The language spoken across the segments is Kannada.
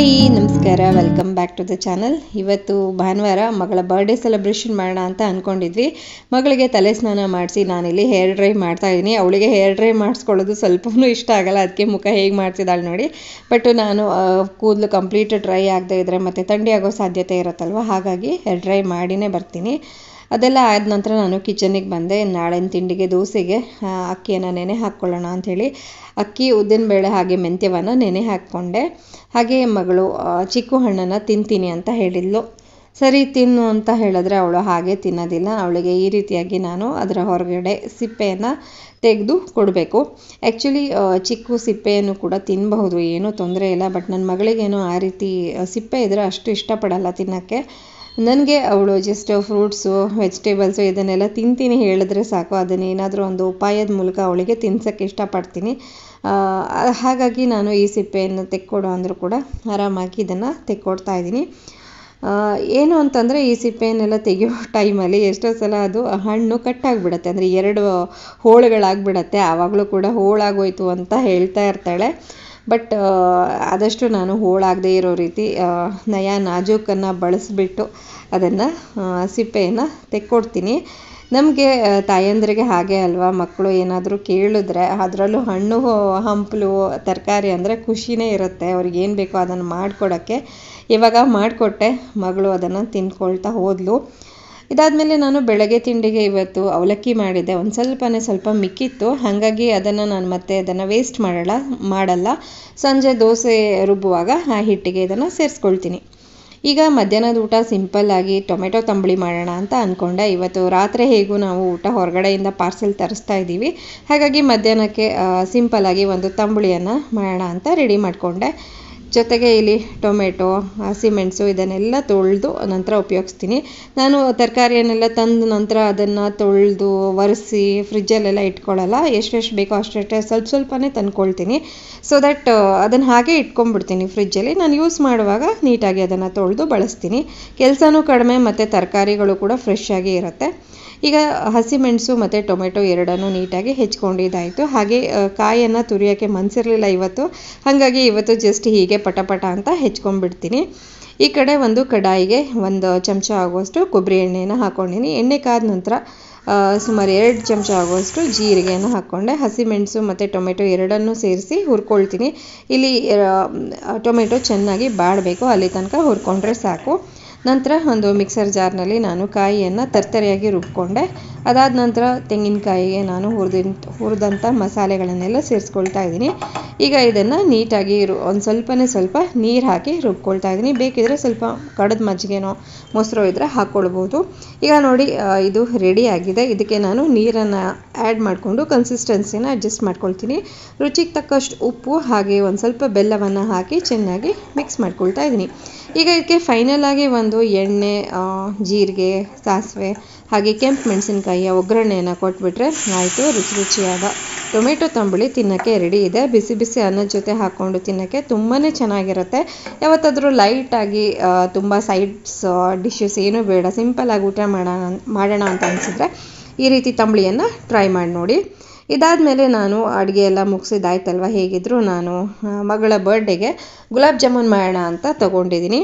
ಹಾಯ್ ನಮಸ್ಕಾರ, welcome back to the channel. ಇವತ್ತು ಭಾನುವಾರ ಮಗಳ ಬರ್ಡೇ ಸೆಲೆಬ್ರೇಷನ್ ಮಾಡೋಣ ಅಂತ ಅಂದ್ಕೊಂಡಿದ್ವಿ. ಮಗಳಿಗೆ ತಲೆ ಸ್ನಾನ ಮಾಡಿಸಿ ನಾನಿಲ್ಲಿ ಹೇರ್ ಡ್ರೈ ಮಾಡ್ತಾ ಇದ್ದೀನಿ. ಅವಳಿಗೆ ಹೇರ್ ಡ್ರೈ ಮಾಡಿಸ್ಕೊಳ್ಳೋದು ಸ್ವಲ್ಪನೂ ಇಷ್ಟ ಆಗಲ್ಲ, ಅದಕ್ಕೆ ಮುಖ ಹೇಗೆ ಮಾಡ್ತಿದ್ದಾಳೆ ನೋಡಿ. ಬಟ್ ನಾನು ಕೂದಲು ಕಂಪ್ಲೀಟ್ ಡ್ರೈ ಆಗದೆ ಇದ್ದರೆ ಮತ್ತು ಥಂಡಿ ಆಗೋ ಸಾಧ್ಯತೆ ಇರುತ್ತಲ್ವ, ಹಾಗಾಗಿ ಹೇರ್ ಡ್ರೈ ಮಾಡಿನೇ ಬರ್ತೀನಿ. ಅದೆಲ್ಲ ಆದ ನಂತರ ನಾನು ಕಿಚನಿಗೆ ಬಂದೆ. ನಾಳಿನ ತಿಂಡಿಗೆ ದೋಸೆಗೆ ಅಕ್ಕಿಯನ್ನು ನೆನೆ ಹಾಕ್ಕೊಳ್ಳೋಣ ಅಂಥೇಳಿ ಅಕ್ಕಿ, ಉದ್ದಿನಬೇಳೆ ಹಾಗೆ ಮೆಂತ್ಯವನ್ನು ನೆನೆ ಹಾಕ್ಕೊಂಡೆ. ಹಾಗೆ ಮಗಳು ಚಿಕ್ಕು ಹಣ್ಣನ್ನು ತಿಂತೀನಿ ಅಂತ ಹೇಳಿದ್ಲು. ಸರಿ ತಿನ್ನು ಅಂತ ಹೇಳಿದ್ರೆ ಅವಳು ಹಾಗೆ ತಿನ್ನೋದಿಲ್ಲ. ಅವಳಿಗೆ ಈ ರೀತಿಯಾಗಿ ನಾನು ಅದರ ಹೊರಗಡೆ ಸಿಪ್ಪೆಯನ್ನು ತೆಗೆದು ಕೊಡಬೇಕು. ಆ್ಯಕ್ಚುಲಿ ಚಿಕ್ಕು ಸಿಪ್ಪೆಯನ್ನು ಕೂಡ ತಿನ್ನಬಹುದು, ಏನೂ ತೊಂದರೆ ಇಲ್ಲ. ಬಟ್ ನನ್ನ ಮಗಳಿಗೇನೋ ಆ ರೀತಿ ಸಿಪ್ಪೆ ಇದ್ದರೆ ಅಷ್ಟು ಇಷ್ಟಪಡಲ್ಲ ತಿನ್ನೋಕ್ಕೆ. ನನಗೆ ಅವಳು ಜಸ್ಟ್ ಫ್ರೂಟ್ಸು, ವೆಜಿಟೇಬಲ್ಸು ಇದನ್ನೆಲ್ಲ ತಿಂತೀನಿ ಹೇಳಿದ್ರೆ ಸಾಕು, ಅದನ್ನೇನಾದರೂ ಒಂದು ಉಪಾಯದ ಮೂಲಕ ಅವಳಿಗೆ ತಿನ್ಸೋಕ್ಕೆ ಇಷ್ಟಪಡ್ತೀನಿ. ಹಾಗಾಗಿ ನಾನು ಈ ಸಿಪ್ಪೆಯನ್ನು ತೆಕ್ಕೊಡು ಅಂದರೂ ಕೂಡ ಆರಾಮಾಗಿ ಇದನ್ನು ತೆಕ್ಕೊಡ್ತಾ ಇದ್ದೀನಿ. ಏನು ಅಂತಂದರೆ ಈ ಸಿಪ್ಪೆಯನ್ನೆಲ್ಲ ತೆಗೆಯೋ ಟೈಮಲ್ಲಿ ಎಷ್ಟೋ ಸಲ ಅದು ಹಣ್ಣು ಕಟ್ಟಾಗಿಬಿಡತ್ತೆ, ಅಂದರೆ 2 ಹೋಳುಗಳಾಗ್ಬಿಡತ್ತೆ. ಆವಾಗಲೂ ಕೂಡ ಹೋಳಾಗೋಯ್ತು ಅಂತ ಹೇಳ್ತಾ ಇರ್ತಾಳೆ. ಬಟ್ ಆದಷ್ಟು ನಾನು ಹೋಳಾಗದೇ ಇರೋ ರೀತಿ ನಯ ನಾಜೂಕನ್ನು ಬಳಸಿಬಿಟ್ಟು ಅದನ್ನು ಸಿಪ್ಪೆಯನ್ನು ತೆಕ್ಕೊಡ್ತೀನಿ. ನಮಗೆ ತಾಯಂದ್ರಿಗೆ ಹಾಗೆ ಅಲ್ವಾ, ಮಕ್ಕಳು ಏನಾದರೂ ಕೇಳಿದ್ರೆ ಅದರಲ್ಲೂ ಹಣ್ಣು ಹಂಪಲು ತರಕಾರಿ ಅಂದರೆ ಖುಷಿನೇ ಇರುತ್ತೆ. ಅವ್ರಿಗೆ ಏನು ಬೇಕೋ ಅದನ್ನು ಮಾಡಿಕೊಡೋಕ್ಕೆ. ಇವಾಗ ಮಾಡಿಕೊಟ್ಟೆ, ಮಗಳು ಅದನ್ನು ತಿಂದ್ಕೊಳ್ತಾ ಹೋದ್ಲು. ಇದಾದಮೇಲೆ ನಾನು ಬೆಳಗ್ಗೆ ತಿಂಡಿಗೆ ಇವತ್ತು ಅವಲಕ್ಕಿ ಮಾಡಿದ್ದೆ. ಒಂದು ಸ್ವಲ್ಪ ಮಿಕ್ಕಿತ್ತು, ಹಾಗಾಗಿ ಅದನ್ನು ನಾನು ಮತ್ತೆ ಅದನ್ನು ವೇಸ್ಟ್ ಮಾಡಲ್ಲ. ಸಂಜೆ ದೋಸೆ ರುಬ್ಬುವಾಗ ಆ ಹಿಟ್ಟಿಗೆ ಇದನ್ನು ಸೇರಿಸ್ಕೊಳ್ತೀನಿ. ಈಗ ಮಧ್ಯಾಹ್ನದ ಊಟ ಸಿಂಪಲ್ಲಾಗಿ ಟೊಮೆಟೊ ತಂಬುಳಿ ಮಾಡೋಣ ಅಂತ ಅಂದ್ಕೊಂಡೆ. ಇವತ್ತು ರಾತ್ರಿ ಹೇಗೂ ನಾವು ಊಟ ಹೊರಗಡೆಯಿಂದ ಪಾರ್ಸೆಲ್ ತರಿಸ್ತಾ ಇದ್ದೀವಿ, ಹಾಗಾಗಿ ಮಧ್ಯಾಹ್ನಕ್ಕೆ ಸಿಂಪಲ್ಲಾಗಿ ಒಂದು ತಂಬುಳಿಯನ್ನು ಮಾಡೋಣ ಅಂತ ರೆಡಿ ಮಾಡಿಕೊಂಡೆ. ಜೊತೆಗೆ ಇಲ್ಲಿ ಟೊಮೆಟೊ, ಹಸಿಮೆಣಸು ಇದನ್ನೆಲ್ಲ ತೊಳೆದು ನಂತರ ಉಪಯೋಗಿಸ್ತೀನಿ. ನಾನು ತರಕಾರಿಯನ್ನೆಲ್ಲ ತಂದ ನಂತರ ಅದನ್ನು ತೊಳೆದು ಒರೆಸಿ ಫ್ರಿಜ್ಜಲ್ಲೆಲ್ಲ ಇಟ್ಕೊಳ್ಳಲ್ಲ. ಎಷ್ಟೆಷ್ಟು ಬೇಕೋ ಅಷ್ಟೇ ಸ್ವಲ್ಪನೇ ತಂದ್ಕೊಳ್ತೀನಿ. ಸೊ ದಟ್ ಅದನ್ನು ಹಾಗೆ ಇಟ್ಕೊಂಡ್ಬಿಡ್ತೀನಿ ಫ್ರಿಜ್ಜಲ್ಲಿ. ನಾನು ಯೂಸ್ ಮಾಡುವಾಗ ನೀಟಾಗಿ ಅದನ್ನು ತೊಳೆದು ಬಳಸ್ತೀನಿ. ಕೆಲಸನೂ ಕಡಿಮೆ ಮತ್ತು ತರಕಾರಿಗಳು ಕೂಡ ಫ್ರೆಶ್ ಆಗಿ ಇರುತ್ತೆ. ಈಗ ಹಸಿಮೆಣಸು ಮತ್ತು ಟೊಮೆಟೊ ಎರಡನ್ನೂ ನೀಟಾಗಿ ಹೆಚ್ಕೊಂಡಿದ್ದಾಯಿತು. ಹಾಗೆ ಕಾಯನ್ನು ತುರಿಯೋಕ್ಕೆ ಮನಸ್ಸಿರಲಿಲ್ಲ ಇವತ್ತು, ಹಾಗಾಗಿ ಇವತ್ತು ಜಸ್ಟ್ ಹೀಗೆ ಪಟ ಅಂತ ಹೆಚ್ಕೊಂಡ್ಬಿಡ್ತೀನಿ. ಈ ಕಡೆ ಒಂದು ಕಡಾಯಿಗೆ 1 ಚಮಚ ಆಗುವಷ್ಟು ಕೊಬ್ಬರಿ ಎಣ್ಣೆಯನ್ನು ಹಾಕ್ಕೊಂಡಿನಿ. ಎಣ್ಣೆ ಕಾದ ನಂತರ ಸುಮಾರು 2 ಚಮಚ ಆಗುವಷ್ಟು ಜೀರಿಗೆಯನ್ನು ಹಾಕ್ಕೊಂಡೆ. ಹಸಿಮೆಣಸು ಮತ್ತು ಟೊಮೆಟೊ ಎರಡನ್ನೂ ಸೇರಿಸಿ ಹುರ್ಕೊಳ್ತೀನಿ. ಇಲ್ಲಿ ಟೊಮೆಟೊ ಚೆನ್ನಾಗಿ ಬಾಡಬೇಕು, ಅಲ್ಲಿ ತನಕ ಹುರ್ಕೊಂಡ್ರೆ ಸಾಕು. ನಂತರ ಒಂದು ಮಿಕ್ಸರ್ ಜಾರ್ನಲ್ಲಿ ನಾನು ಕಾಯಿಯನ್ನು ತರ್ತರಿಯಾಗಿ ರುಬ್ಕೊಂಡೆ. ಅದಾದ ನಂತರ ತೆಂಗಿನಕಾಯಿಗೆ ನಾನು ಹುರಿದಂಥ ಮಸಾಲೆಗಳನ್ನೆಲ್ಲ ಸೇರಿಸ್ಕೊಳ್ತಾ ಇದ್ದೀನಿ. ಈಗ ಇದನ್ನು ನೀಟಾಗಿ ಒಂದು ಸ್ವಲ್ಪ ನೀರು ಹಾಕಿ ರುಬ್ಕೊಳ್ತಾ ಇದ್ದೀನಿ. ಬೇಕಿದ್ರೆ ಸ್ವಲ್ಪ ಕಡದ ಮಜ್ಜಿಗೆನೋ ಮೊಸರು ಇದ್ದರೆ ಹಾಕ್ಕೊಳ್ಬೋದು. ಈಗ ನೋಡಿ ಇದು ರೆಡಿ ಆಗಿದೆ. ಇದಕ್ಕೆ ನಾನು ನೀರನ್ನು ಆ್ಯಡ್ ಮಾಡಿಕೊಂಡು ಕನ್ಸಿಸ್ಟೆನ್ಸಿನ ಅಡ್ಜಸ್ಟ್ ಮಾಡ್ಕೊಳ್ತೀನಿ. ರುಚಿಗೆ ತಕ್ಕಷ್ಟು ಉಪ್ಪು ಹಾಗೆ ಒಂದು ಸ್ವಲ್ಪ ಬೆಲ್ಲವನ್ನು ಹಾಕಿ ಚೆನ್ನಾಗಿ ಮಿಕ್ಸ್ ಮಾಡ್ಕೊಳ್ತಾ ಇದ್ದೀನಿ. ಈಗ ಇದಕ್ಕೆ ಫೈನಲ್ ಆಗಿ ಒಂದು ಎಣ್ಣೆ, ಜೀರಿಗೆ, ಸಾಸಿವೆ ಹಾಗೆ ಕೆಂಪು ಮೆಣಸಿನಕಾಯಿಯ ಒಗ್ಗರಣೆಯನ್ನು ಕೊಟ್ಬಿಟ್ರೆ ಆಯಿತು. ರುಚಿಯಾದ ಟೊಮೆಟೊ ತಂಬುಳಿ ತಿನ್ನೋಕ್ಕೆ ರೆಡಿ ಇದೆ. ಬಿಸಿ ಬಿಸಿ ಅನ್ನದ ಜೊತೆ ಹಾಕ್ಕೊಂಡು ತಿನ್ನೋಕ್ಕೆ ತುಂಬಾ ಚೆನ್ನಾಗಿರುತ್ತೆ. ಯಾವತ್ತಾದರೂ ಲೈಟಾಗಿ ತುಂಬ ಸೈಡ್ಸ್ ಡಿಶಸ್ ಏನೂ ಬೇಡ, ಸಿಂಪಲ್ಲಾಗಿ ಊಟ ಮಾಡೋಣ ಅಂತ ಅನಿಸಿದ್ರೆ ಈ ರೀತಿ ತಂಬುಳಿಯನ್ನು ಟ್ರೈ ಮಾಡಿ ನೋಡಿ. ಇದಾದಮೇಲೆ ನಾನು ಅಡುಗೆ ಎಲ್ಲ ಮುಗಿಸಿದ್ದಾಯ್ತಲ್ವ, ಹೇಗಿದ್ದರೂ ನಾನು ಮಗಳ ಬರ್ಡೇಗೆ ಗುಲಾಬ್ ಜಾಮೂನ್ ಮಾಡೋಣ ಅಂತ ತೊಗೊಂಡಿದ್ದೀನಿ.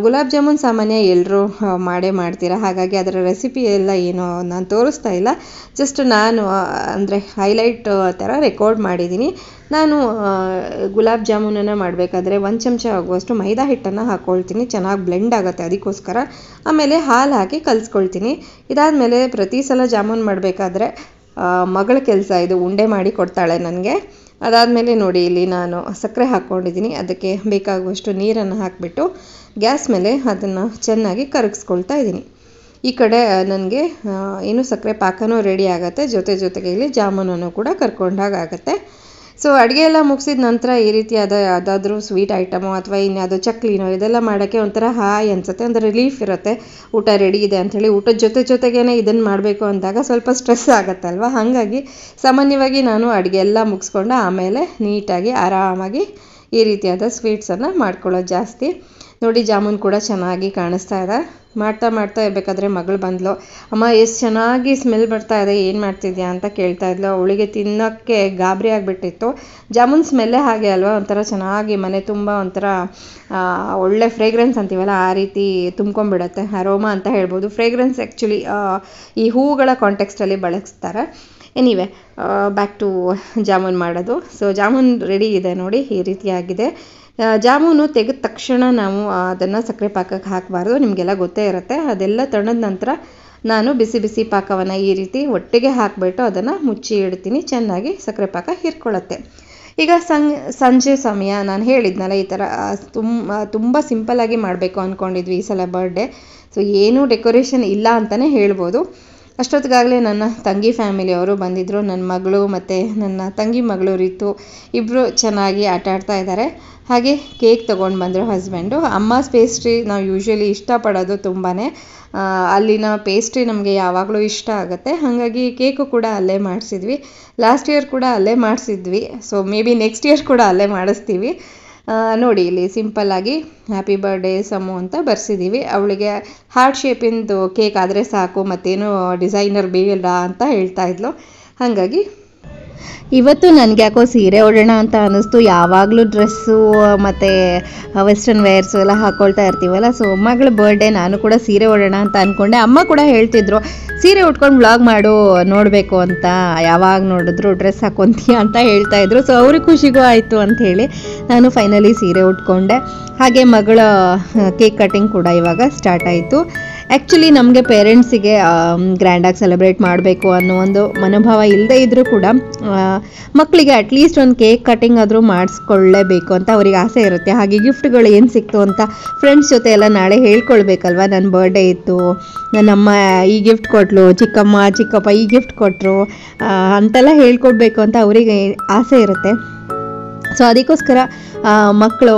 ಗುಲಾಬ್ ಜಾಮೂನ್ ಸಾಮಾನ್ಯ ಎಲ್ಲರೂ ಮಾಡೇ ಮಾಡ್ತೀರಾ, ಹಾಗಾಗಿ ಅದರ ರೆಸಿಪಿ ಎಲ್ಲ ಏನೋ ನಾನು ತೋರಿಸ್ತಾ ಇಲ್ಲ. ಜಸ್ಟ್ ನಾನು ಅಂದರೆ ಹೈಲೈಟ್ ಥರ ರೆಕಾರ್ಡ್ ಮಾಡಿದ್ದೀನಿ. ನಾನು ಗುಲಾಬ್ ಜಾಮೂನನ್ನು ಮಾಡಬೇಕಾದ್ರೆ 1 ಚಮಚ ಆಗುವಷ್ಟು ಮೈದಾ ಹಿಟ್ಟನ್ನು ಹಾಕ್ಕೊಳ್ತೀನಿ. ಚೆನ್ನಾಗಿ ಬ್ಲೆಂಡ್ ಆಗುತ್ತೆ, ಅದಕ್ಕೋಸ್ಕರ. ಆಮೇಲೆ ಹಾಲು ಹಾಕಿ ಕಲಿಸ್ಕೊಳ್ತೀನಿ. ಇದಾದಮೇಲೆ ಪ್ರತಿ ಸಲ ಜಾಮೂನ್ ಮಾಡಬೇಕಾದ್ರೆ ಮಗಳ ಕೆಲಸ ಇದು, ಉಂಡೆ ಮಾಡಿ ಕೊಡ್ತಾಳೆ ನನಗೆ. ಅದಾದಮೇಲೆ ನೋಡಿ ಇಲ್ಲಿ ನಾನು ಸಕ್ಕರೆ ಹಾಕ್ಕೊಂಡಿದ್ದೀನಿ. ಅದಕ್ಕೆ ಬೇಕಾಗುವಷ್ಟು ನೀರನ್ನು ಹಾಕಿಬಿಟ್ಟು ಗ್ಯಾಸ್ ಮೇಲೆ ಅದನ್ನು ಚೆನ್ನಾಗಿ ಕರಗಿಸ್ಕೊಳ್ತಾ ಇದ್ದೀನಿ. ಈ ಕಡೆ ನನಗೆ ಏನು ಸಕ್ಕರೆ ಪಾಕನೂ ರೆಡಿ ಆಗುತ್ತೆ, ಜೊತೆಗೆ ಇಲ್ಲಿ ಜಾಮೂನನ್ನು ಕೂಡ ಕರ್ಕೊಂಡಾಗುತ್ತೆ. ಸೊ ಅಡುಗೆ ಎಲ್ಲ ಮುಗಿಸಿದ ನಂತರ ಈ ರೀತಿಯಾದ ಯಾವುದಾದ್ರೂ ಸ್ವೀಟ್ ಐಟಮು ಅಥವಾ ಇನ್ಯಾವುದೋ ಚಕ್ಲಿನೋ ಇದೆಲ್ಲ ಮಾಡೋಕ್ಕೆ ಒಂಥರ ಹಾಯ್ ಅನಿಸುತ್ತೆ, ಒಂದು ರಿಲೀಫ್ ಇರುತ್ತೆ. ಊಟ ರೆಡಿ ಇದೆ ಅಂಥೇಳಿ ಊಟದ ಜೊತೆಗೇ ಇದನ್ನು ಮಾಡಬೇಕು ಅಂದಾಗ ಸ್ವಲ್ಪ ಸ್ಟ್ರೆಸ್ ಆಗುತ್ತಲ್ವ, ಹಾಗಾಗಿ ಸಾಮಾನ್ಯವಾಗಿ ನಾನು ಅಡುಗೆ ಎಲ್ಲ ಮುಗಿಸ್ಕೊಂಡು ಆಮೇಲೆ ನೀಟಾಗಿ ಆರಾಮಾಗಿ ಈ ರೀತಿಯಾದ ಸ್ವೀಟ್ಸನ್ನು ಮಾಡ್ಕೊಳ್ಳೋದು ಜಾಸ್ತಿ. ನೋಡಿ ಜಾಮೂನ್ ಕೂಡ ಚೆನ್ನಾಗಿ ಕಾಣಿಸ್ತಾ ಇದೆ. ಮಾಡ್ತಾ ಇರಬೇಕಾದ್ರೆ ಮಗಳು ಬಂದಳು. ಅಮ್ಮ ಎಷ್ಟು ಚೆನ್ನಾಗಿ ಸ್ಮೆಲ್ ಬರ್ತಾ ಇದೆ, ಏನು ಮಾಡ್ತಿದ್ಯಾ ಅಂತ ಕೇಳ್ತಾ ಇದ್ಲು. ಅವಳಿಗೆ ತಿನ್ನೋಕ್ಕೆ ಗಾಬರಿ ಆಗಿಬಿಟ್ಟಿತ್ತು. ಜಾಮೂನ್ ಸ್ಮೆಲ್ಲೇ ಹಾಗೆ ಅಲ್ವಾ, ಒಂಥರ ಚೆನ್ನಾಗಿ ಮನೆ ತುಂಬ ಒಂಥರ ಒಳ್ಳೆ ಫ್ರೇಗ್ರೆನ್ಸ್ ಅಂತೀವಲ್ಲ ಆ ರೀತಿ ತುಂಬ್ಕೊಂಡ್ಬಿಡುತ್ತೆ. ಅರೋಮಾ ಅಂತ ಹೇಳ್ಬೋದು. ಫ್ರೇಗ್ರೆನ್ಸ್ ಆ್ಯಕ್ಚುಲಿ ಈ ಹೂವುಗಳ ಕಾಂಟೆಕ್ಸ್ಟಲ್ಲಿ ಬಳಸ್ತಾರೆ. ಎನಿವೆ, ಬ್ಯಾಕ್ ಟು ಜಾಮೂನ್ ಮಾಡೋದು. ಸೊ ಜಾಮೂನ್ ರೆಡಿ ಇದೆ ನೋಡಿ, ಈ ರೀತಿಯಾಗಿದೆ. ಜಾಮೂನು ತೆಗೆದ ತಕ್ಷಣ ನಾವು ಅದನ್ನು ಸಕ್ಕರೆ ಪಾಕಕ್ಕೆ ಹಾಕಬಾರ್ದು, ನಿಮಗೆಲ್ಲ ಗೊತ್ತೇ ಇರುತ್ತೆ. ಅದೆಲ್ಲ ತಣ್ಣದ ನಂತರ ನಾನು ಬಿಸಿ ಬಿಸಿ ಪಾಕವನ್ನು ಈ ರೀತಿ ಒಟ್ಟಿಗೆ ಹಾಕಿಬಿಟ್ಟು ಅದನ್ನು ಮುಚ್ಚಿ ಇಡ್ತೀನಿ, ಚೆನ್ನಾಗಿ ಸಕ್ಕರೆ ಪಾಕ ಹೀರ್ಕೊಳ್ಳುತ್ತೆ. ಈಗ ಸಂಜೆ ಸಮಯ ನಾನು ಹೇಳಿದ್ನಲ್ಲ, ಈ ಥರ ತುಂಬ ಸಿಂಪಲ್ಲಾಗಿ ಮಾಡಬೇಕು ಅಂದ್ಕೊಂಡಿದ್ವಿ ಈ ಸಲ ಬರ್ಡೇ. ಸೊ ಏನೂ ಡೆಕೋರೇಷನ್ ಇಲ್ಲ ಅಂತಲೇ ಹೇಳ್ಬೋದು. ಅಷ್ಟೊತ್ತಿಗಾಗಲೇ ನನ್ನ ತಂಗಿ ಫ್ಯಾಮಿಲಿಯವರು ಬಂದಿದ್ದರು. ನನ್ನ ಮಗಳು ಮತ್ತು ನನ್ನ ತಂಗಿ ಮಗಳು ರಿತು ಇಬ್ಬರು ಚೆನ್ನಾಗಿ ಆಟ ಆಡ್ತಾ ಇದ್ದಾರೆ. ಹಾಗೆ ಕೇಕ್ ತೊಗೊಂಡು ಬಂದರು ಹಸ್ಬೆಂಡು. ಅಮ್ಮಾಸ್ ಪೇಸ್ಟ್ರಿ ನಾವು ಯೂಶ್ವಲಿ ಇಷ್ಟಪಡೋದು ತುಂಬಾ. ಅಲ್ಲಿನ ಪೇಸ್ಟ್ರಿ ನಮಗೆ ಯಾವಾಗಲೂ ಇಷ್ಟ ಆಗುತ್ತೆ. ಹಾಗಾಗಿ ಕೇಕು ಕೂಡ ಅಲ್ಲೇ ಮಾಡಿಸಿದ್ವಿ. ಲಾಸ್ಟ್ ಇಯರ್ ಕೂಡ ಅಲ್ಲೇ ಮಾಡಿಸಿದ್ವಿ. So maybe next year ಕೂಡ ಅಲ್ಲೇ ಮಾಡಿಸ್ತೀವಿ. ನೋಡಿ ಇಲ್ಲಿ ಸಿಂಪಲ್ಲಾಗಿ ಹ್ಯಾಪಿ ಬರ್ಡೇ ಸಮು ಅಂತ ಬರ್ಸಿದ್ದೀವಿ. ಅವಳಿಗೆ ಹಾರ್ಟ್ ಶೇಪಿಂದು ಕೇಕ್ ಆದರೆ ಸಾಕು, ಮತ್ತೇನು ಡಿಸೈನರ್ ಬೇಡ ಅಂತ ಹೇಳ್ತಾ ಇದ್ಲು. ಹಾಗಾಗಿ ಇವತ್ತು ನನಗೆ ಯಾಕೋ ಸೀರೆ ಉಡೋಣ ಅಂತ ಅನ್ನಿಸ್ತು. ಯಾವಾಗಲೂ ಡ್ರೆಸ್ಸು ಮತ್ತು ವೆಸ್ಟರ್ನ್ ವೇರ್ಸು ಎಲ್ಲ ಹಾಕ್ಕೊಳ್ತಾ ಇರ್ತೀವಲ್ಲ. ಸೊ ಮಗಳ ಬರ್ಡೇ, ನಾನು ಕೂಡ ಸೀರೆ ಉಡೋಣ ಅಂತ ಅಂದ್ಕೊಂಡೆ. ಅಮ್ಮ ಕೂಡ ಹೇಳ್ತಿದ್ರು ಸೀರೆ ಉಟ್ಕೊಂಡು ವ್ಲಾಗ್ ಮಾಡು ನೋಡಬೇಕು ಅಂತ, ಯಾವಾಗ ನೋಡಿದ್ರು ಡ್ರೆಸ್ ಹಾಕ್ಕೊಂತೀಯ ಅಂತ ಹೇಳ್ತಾಯಿದ್ರು. ಸೊ ಅವ್ರಿಗೆ ಖುಷಿಗೂ ಆಯಿತು ಅಂಥೇಳಿ ನಾನು ಫೈನಲಿ ಸೀರೆ ಉಟ್ಕೊಂಡೆ. ಹಾಗೆ ಮಗಳ ಕೇಕ್ ಕಟಿಂಗ್ ಕೂಡ ಇವಾಗ ಸ್ಟಾರ್ಟ್ ಆಯಿತು. ಆ್ಯಕ್ಚುಲಿ ನಮಗೆ ಪೇರೆಂಟ್ಸಿಗೆ ಗ್ರ್ಯಾಂಡಾಗಿ ಸೆಲೆಬ್ರೇಟ್ ಮಾಡಬೇಕು ಅನ್ನೋ ಒಂದು ಮನೋಭಾವ ಇಲ್ಲದೇ ಇದ್ದರೂ ಕೂಡ ಮಕ್ಕಳಿಗೆ ಅಟ್ಲೀಸ್ಟ್ ಒಂದು ಕೇಕ್ ಕಟಿಂಗ್ ಆದರೂ ಮಾಡಿಸ್ಕೊಳ್ಳೇಬೇಕು ಅಂತ ಅವ್ರಿಗೆ ಆಸೆ ಇರುತ್ತೆ. ಹಾಗೆ ಗಿಫ್ಟ್ಗಳು ಏನು ಸಿಕ್ತು ಅಂತ ಫ್ರೆಂಡ್ಸ್ ಜೊತೆ ಎಲ್ಲ ನಾಳೆ ಹೇಳ್ಕೊಳ್ಬೇಕಲ್ವ. ನನ್ನ ಬರ್ಡೇ ಇತ್ತು, ನನ್ನಮ್ಮ ಈ ಗಿಫ್ಟ್ ಕೊಟ್ಟಳು, ಚಿಕ್ಕಮ್ಮ ಚಿಕ್ಕಪ್ಪ ಈ ಗಿಫ್ಟ್ ಕೊಟ್ಟರು ಅಂತೆಲ್ಲ ಹೇಳ್ಕೊಡ್ಬೇಕು ಅಂತ ಅವರಿಗೆ ಆಸೆ ಇರುತ್ತೆ. ಸೊ ಅದಕ್ಕೋಸ್ಕರ ಮಕ್ಕಳು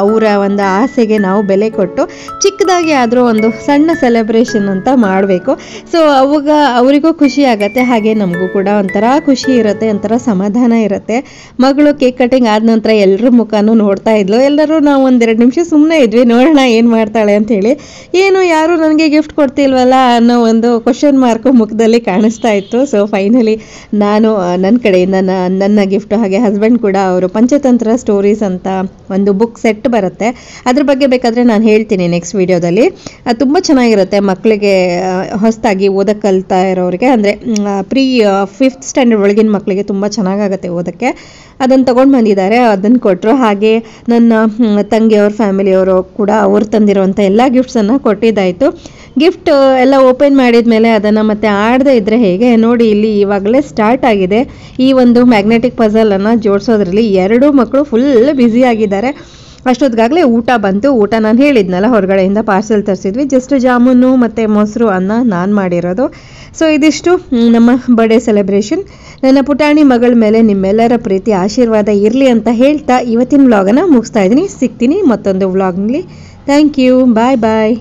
ಅವರ ಒಂದು ಆಸೆಗೆ ನಾವು ಬೆಲೆ ಕೊಟ್ಟು ಚಿಕ್ಕದಾಗಿ ಆದರೂ ಒಂದು ಸಣ್ಣ ಸೆಲೆಬ್ರೇಷನ್ ಅಂತ ಮಾಡಬೇಕು. ಸೊ ಅವಾಗ ಅವರಿಗೂ ಖುಷಿ ಆಗುತ್ತೆ, ಹಾಗೆ ನಮಗೂ ಕೂಡ ಒಂಥರ ಖುಷಿ ಇರುತ್ತೆ, ಒಂಥರ ಸಮಾಧಾನ ಇರುತ್ತೆ. ಮಗಳು ಕೇಕ್ ಕಟಿಂಗ್ ಆದ ನಂತರ ಎಲ್ಲರ ಮುಖನೂ ನೋಡ್ತಾ ಇದ್ಲು. ಎಲ್ಲರೂ ನಾವು ಒಂದೆರಡು ನಿಮಿಷ ಸುಮ್ಮನೆ ಇದ್ವಿ, ನೋಡೋಣ ಏನು ಮಾಡ್ತಾಳೆ ಅಂಥೇಳಿ. ಏನು ಯಾರು ನನಗೆ ಗಿಫ್ಟ್ ಕೊಡ್ತಿಲ್ವಲ್ಲ ಅನ್ನೋ ಒಂದು ಕ್ವಶನ್ ಮಾರ್ಕು ಮುಖದಲ್ಲಿ ಕಾಣಿಸ್ತಾ ಇತ್ತು. ಸೊ ಫೈನಲಿ ನಾನು ನನ್ನ ಕಡೆಯಿಂದ ನನ್ನ ಗಿಫ್ಟ್, ಹಾಗೆ ಹಸ್ಬೆಂಡ್ ಕೂಡ ಅವರು ಪಂಚತಂತ್ರ ಸ್ಟೋರೀಸ್ ಅಂತ ಒಂದು ಬುಕ್ ಸೆಟ್ ಬರುತ್ತೆ, ಅದ್ರ ಬಗ್ಗೆ ಬೇಕಾದರೆ ನಾನು ಹೇಳ್ತೀನಿ ನೆಕ್ಸ್ಟ್ ವಿಡಿಯೋದಲ್ಲಿ. ಅದು ತುಂಬ ಚೆನ್ನಾಗಿರುತ್ತೆ ಮಕ್ಕಳಿಗೆ, ಹೊಸದಾಗಿ ಓದಕ್ಕೆ ಕಲ್ತಾ ಇರೋರಿಗೆ, ಅಂದರೆ ಪ್ರೀ 5th ಸ್ಟ್ಯಾಂಡರ್ಡ್ ಒಳಗಿನ ಮಕ್ಕಳಿಗೆ ತುಂಬ ಚೆನ್ನಾಗಾಗುತ್ತೆ ಓದೋಕ್ಕೆ. ಅದನ್ನು ತೊಗೊಂಡು ಬಂದಿದ್ದಾರೆ, ಅದನ್ನು ಕೊಟ್ಟರು. ಹಾಗೆ ನನ್ನ ತಂಗಿಯವ್ರ ಫ್ಯಾಮಿಲಿಯವರು ಕೂಡ ಅವ್ರು ತಂದಿರೋವಂಥ ಎಲ್ಲ ಗಿಫ್ಟ್ಸನ್ನು ಕೊಟ್ಟಿದ್ದಾಯಿತು. ಗಿಫ್ಟ್ ಎಲ್ಲ ಓಪನ್ ಮಾಡಿದ ಮೇಲೆ ಅದನ್ನು ಮತ್ತೆ ಆಡದೇ ಇದ್ದರೆ ಹೇಗೆ ನೋಡಿ, ಇಲ್ಲಿ ಇವಾಗಲೇ ಸ್ಟಾರ್ಟ್ ಆಗಿದೆ ಈ ಒಂದು ಮ್ಯಾಗ್ನೆಟಿಕ್ ಪಝಲನ್ನು ಜೋಡಿಸೋದ್ರಲ್ಲಿ. ಎರಡೂ ಮಕ್ಕಳು ಫುಲ್ ಬ್ಯುಸಿ ಆಗಿದ್ದಾರೆ. ಅಷ್ಟೊತ್ತಿಗಾಗಲೇ ಊಟ ಬಂತು. ಊಟ ನಾನು ಹೇಳಿದ್ನಲ್ಲ, ಹೊರಗಡೆಯಿಂದ ಪಾರ್ಸೆಲ್ ತರಿಸಿದ್ವಿ. ಜಸ್ಟ್ ಜಾಮೂನು ಮತ್ತು ಮೊಸರು ಅನ್ನ ನಾನು ಮಾಡಿರೋದು. ಸೊ ಇದಿಷ್ಟು ನಮ್ಮ ಬರ್ಡೇ ಸೆಲೆಬ್ರೇಷನ್. ನನ್ನ ಪುಟಾಣಿ ಮಗಳ ಮೇಲೆ ನಿಮ್ಮೆಲ್ಲರ ಪ್ರೀತಿ ಆಶೀರ್ವಾದ ಇರಲಿ ಅಂತ ಹೇಳ್ತಾ ಇವತ್ತಿನ ವ್ಲಾಗನ್ನು ಮುಗಿಸ್ತಾ ಇದ್ದೀನಿ. ಸಿಗ್ತೀನಿ ಮತ್ತೊಂದು ವ್ಲಾಗ್ನಲ್ಲಿ. Thank you, bye bye.